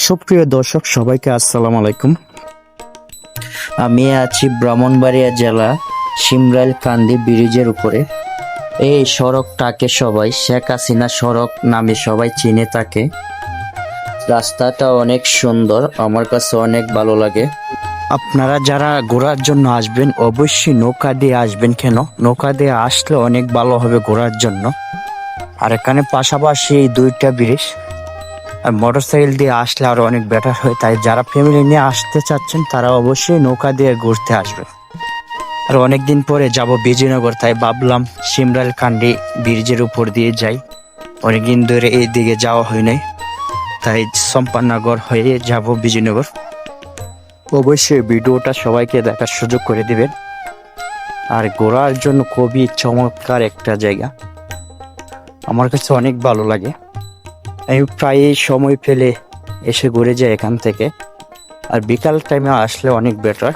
সুপ্রিয় দর্শক সবাইকে আসসালামু আলাইকুম। আমি আছি ব্রাহ্মণবাড়িয়া জেলা শিমরাইল কান্দি ব্রিজের উপরে। এই সড়কটাকে সবাই শেখ হাসিনা সড়ক নামে সবাই চিনে থাকে। রাস্তাটা অনেক সুন্দর, আমার কাছে অনেক ভালো লাগে। আপনারা যারা ঘোরার জন্য আসবেন অবশ্যই নৌকা দিয়ে আসবেন। কেন নৌকা দিয়ে আসলে অনেক ভালো হবে ঘোরার জন্য। আর এখানে পাশাপাশি এই দুইটা ব্রিজ, আর মোটরসাইকেল দিয়ে আসলে আরো অনেক বেটার হয়। তাই যারা ফ্যামিলি নিয়ে আসতে চাচ্ছেন তারা অবশ্যই নৌকা দিয়ে ঘুরতে আসবে। আর অনেকদিন পরে যাব বিজয়নগর, তাই ভাবলাম শিমরাইল কান্দি ব্রিজের উপর দিয়ে যাই। অনেকদিন ধরে এই দিকে যাওয়া হয় নাই, তাই চম্পানগর হয়ে যাব বিজয়নগর। অবশ্যই ভিডিওটা সবাইকে দেখার সুযোগ করে দিবেন। আর ঘোরার জন্য খুবই চমৎকার একটা জায়গা, আমার কাছে অনেক ভালো লাগে। আমি প্রায় সময় পেলে এসে ঘুরে যাই এখান থেকে। আর বিকাল টাইমে আসলে অনেক বেটার।